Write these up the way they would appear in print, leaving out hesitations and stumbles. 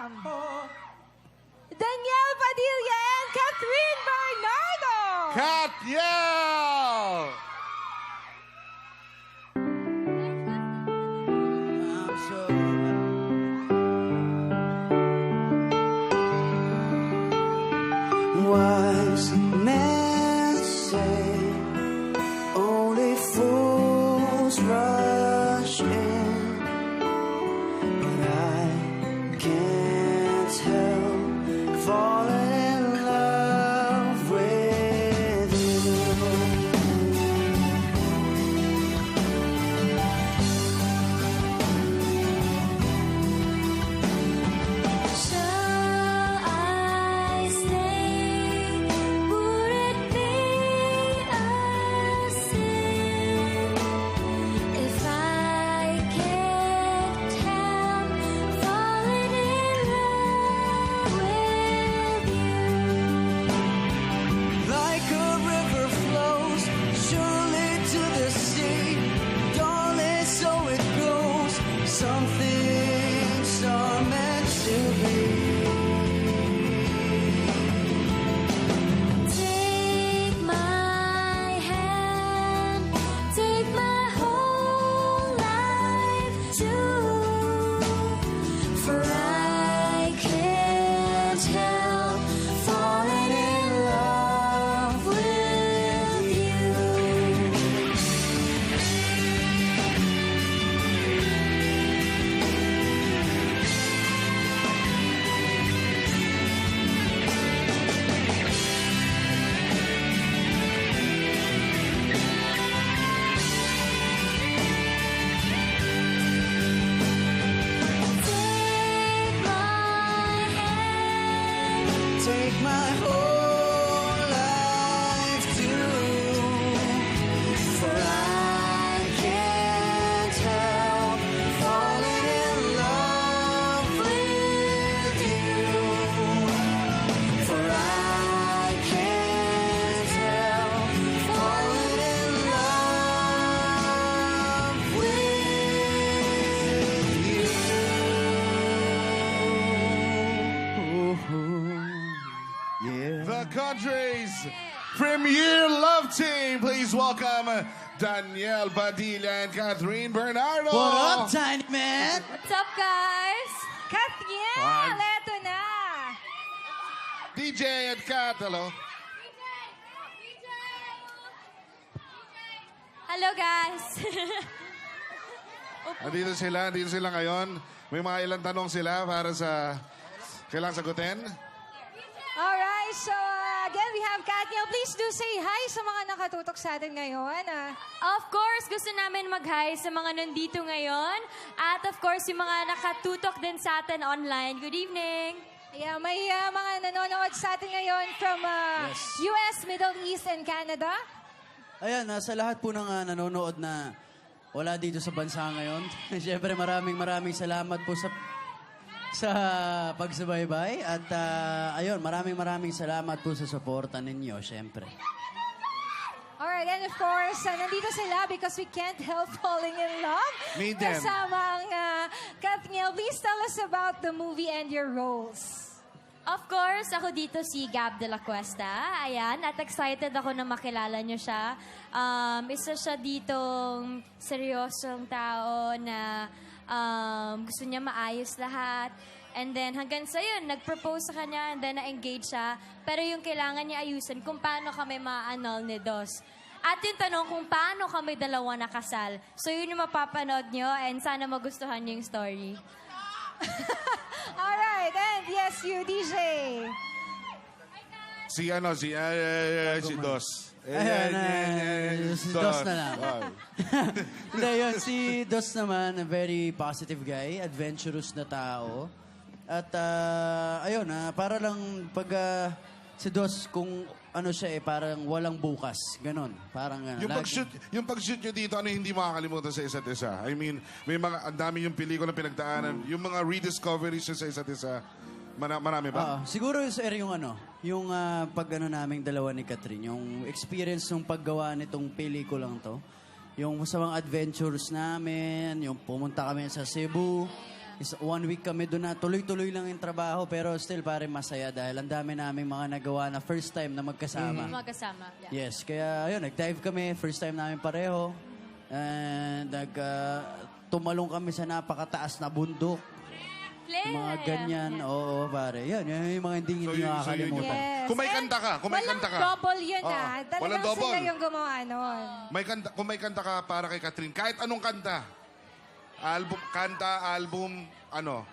Danielle Padilla and Catherine Bernardo! Katniel! Wise men say only fools rush in, but I can't help falling in love with you. Shall I stay? Would it be a sin if I can't help falling in love with you? Like a river flows surely to the sea, darling, so it goes. Some things are meant to be. Take my hand, take my whole life too, for I can't help falling in love with you. Take my hand. Take my whole life too, for I can't help falling in love with you. For I can't help falling in love with you. Yeah. The country's premier love team. Please welcome Danielle Padilla and Catherine Bernardo. What up, Tiny Man? What's up, guys? Catniel, eto na! DJ at Kat, hello. Hello, guys. Nandito sila ngayon. May mga ilang tanong sila para sa kailangang sagutin. Alright, so again, we have Catniel. Please do say hi sa mga nakatutok sa atin ngayon. Of course, gusto namin mag-hi sa mga nandito ngayon. At of course, yung mga nakatutok din sa atin online. Good evening. Yeah, may mga nanonood sa atin ngayon from US, Middle East, and Canada. Ayan, sa lahat po ng nanonood na wala dito sa bansa ngayon. Siyempre, maraming salamat po sa pagsubaybay. At ayun, maraming salamat po sa suporta ninyo, siyempre. Alright, and of course, nandito sila because we can't help falling in love. Me din. Kasama ang Catniel. Please tell us about the movie and your roles. Of course, ako dito si Gab de la Cuesta. Ayan, at excited ako na makilala niyo siya. Isa siya ditong seryosong tao na gusto niya maayos lahat. And then hanggang sa yun, nag-propose sa kanya and then na-engage siya. Pero yung kailangan niya ayusin kung paano kami ma-annul ni Dos. At yung tanong kung paano kami dalawa nakasal. So yun yung mapapanood nyo and sana magustuhan niyo yung story. Alright, and yes, you, DJ. Si Dos. Ayan, si Dos na lang. Hindi, yun, si Dos naman, a very positive guy, adventurous na tao. At ayun, para lang pag si Dos, kung ano siya parang walang bukas. Ganon. Parang Yung pag-shoot nyo dito, ano yung hindi makakalimutan sa isa't isa? I mean, may mga, ang dami yung pelikula pinagdaanan. Yung mga rediscoveries nyo sa isa't isa, marami ba? Siguro sir, yung yung pag naming dalawa ni Catherine, yung experience ng paggawa nitong pelikulang to, yung sa mga adventures namin, yung pumunta kami sa Cebu, 1 week kami doon na tuloy-tuloy lang yung trabaho pero still pare masaya dahil ang dami naming mga nagawa na first time na magkasama. Magkasama. Yeah. Yes, kaya ayun, nag-dive kami, first time namin pareho. And tumalong kami sa napakataas na bundok. Play. Mga ganyan, oo pare. Yan yung mga hindi So, yun makakalimutan. yun. Yes. Kung may kanta ka, kung may kanta ka. Walang double yun Oo. Talagang Walang double. sila yung gumawa nun. Kung may kanta ka para kay Catherine, kahit anong kanta. Album, ano?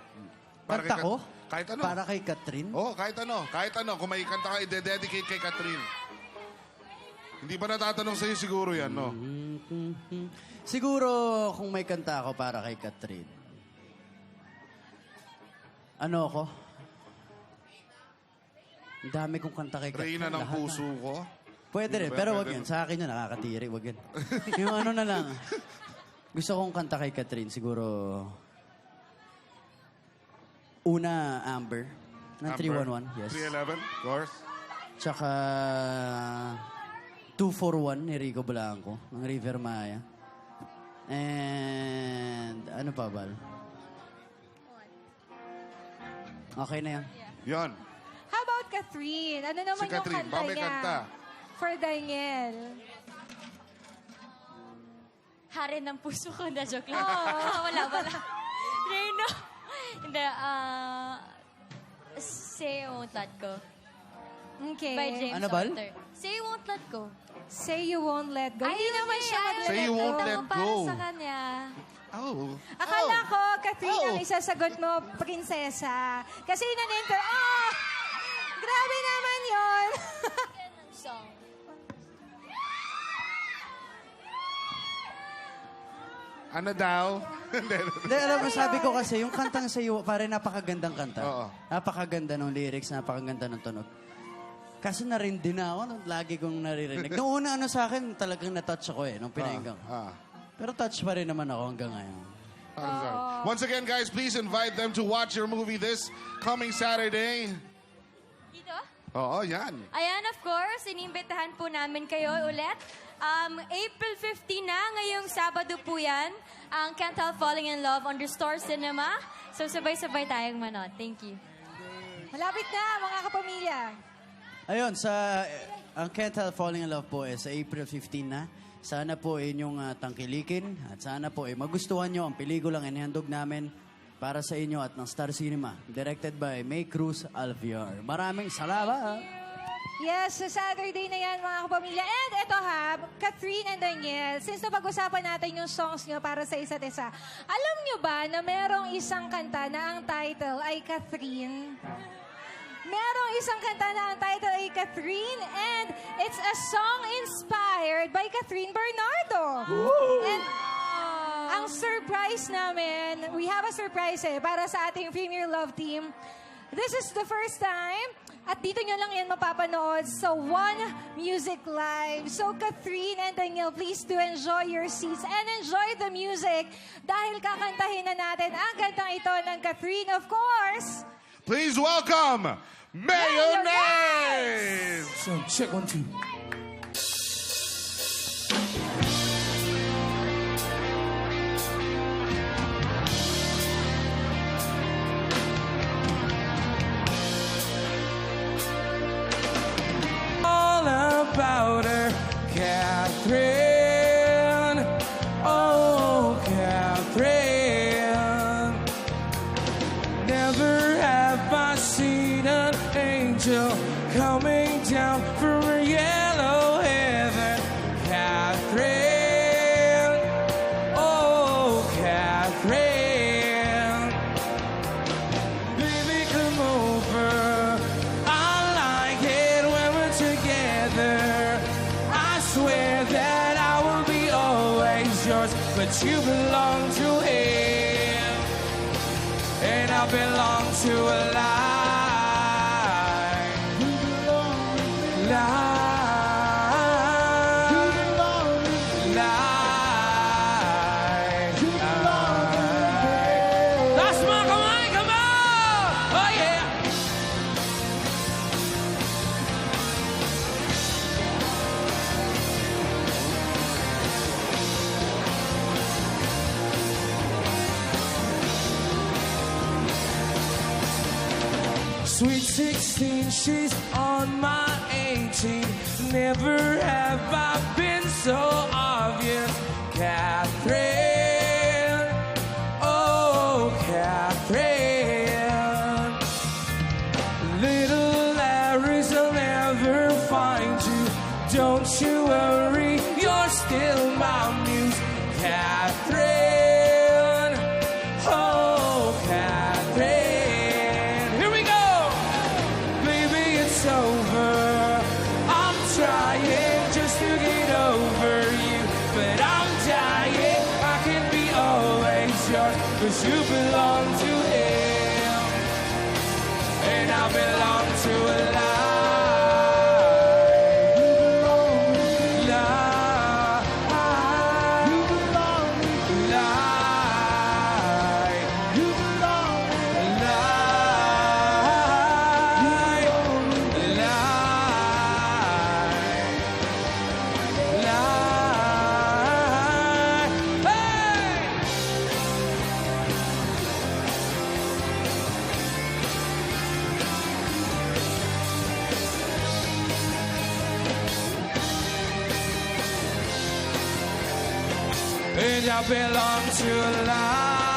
Kanta ko? Kahit ano. Para kay Catherine? Oo, kahit ano. Kahit ano. Kung may kanta ka, i-dedicate kay Catherine. Hindi ba natatanong sa'yo siguro yan, no? Siguro kung may kanta ako para kay Catherine. Ano ako? Ang dami kong kanta kay Catherine. Reyna ng lahat puso na. ko. Pwede rin, pero wag yan. Sa akin yun, nakakatiri. Wag yan. Yung ano na lang. Gusto kong kanta kay Catherine, siguro... Una, Amber. Ng 311, yes. 311, of course. Tsaka... 241 ni Rico Blanco, ng River Maya. And... Ano pa, Bal? Okay na yan. Yan. How about Catherine? Ano naman Si Catherine, yung baka kanta may niya? kanta. For Daniel. Hari ng puso ko. Na joke lang. Wala. Reyno. Hindi, Say You Won't Let Go. Okay. By James Ano, Bal? Arthur. Say You Won't Let Go. Say You Won't Let Go. Hindi naman siya mag-let Say You Won't go. Let Para Go. sa kanya. Oh. Akala ko, Catherine, Oh. ang isasagot mo, prinsesa. Kasi naninter, grabe naman yon. Song. Ano daw? Hindi, alam mo, sabi ko kasi, yung kantang sa'yo, pare napakagandang kanta. Oo. Napakaganda ng lyrics, napakaganda ng tunog. Kasi narindi na ako, lagi kong naririnig. Noong una, sa akin, talagang na-touch ako nung pinahinggan ko. Pero touch pa rin naman ako hanggang ngayon. Once again, guys, please invite them to watch your movie this coming Saturday. Dito? Oo, yan. Ayan, of course, inimbitahan po namin kayo ulit. April 15 na, ngayong Sabado po yan. Ang Can't Help Falling in Love on the Star Cinema. So, sabay-sabay tayong manood. Thank you. Malapit na, mga kapamilya. Ayun, ang Can't Help Falling in Love po sa April 15 na. Sana po inyong tangkilikin at sana po magustuhan nyo ang pelikulang inihandog namin para sa inyo at ng Star Cinema. Directed by May Cruz Alviar. Maraming salamat! Yes, sa Saturday na yan, mga kapamilya. And ito Catherine and Daniel, since napag-usapan natin yung songs nyo para sa isa't isa, alam nyo ba na merong isang kanta na ang title ay Catherine? Merong isang kanta na ang title ay Catherine and it's a song inspired by Catherine Bernardo. And ang surprise namin, we have a surprise para sa ating Premier Love Team. This is the first time at dito nyo lang yan mapapanood sa One Music Live. So Catherine and Daniel, please do enjoy your seats and enjoy the music dahil kakantahin na natin ang kantang ito ng Catherine, of course. Please welcome Mayonnaise! So, check 1, 2. All about her, Catherine. Oh, Catherine. Never have I seen an angel coming down from a yellow heaven. Catherine. Oh, Catherine. Baby, come over. I like it when we're together. I swear that I will be always yours, but you belong to him, and I belong to a lie. You belong to me. Lie. You belong to me. Lie. You belong to me. That's my come on. Oh yeah. Sweet 16, she's on my 18. Never have I been so obvious. Catherine, oh Catherine. Little Larry's will never find you. Don't you worry, you're still my muse. Catherine, oh Catherine. Here we go! Baby, it's over. I'm trying just to get over you, but I'm dying. I can be always yours, 'cause you belong to him, and I belong to a lie. And I belong to a lie.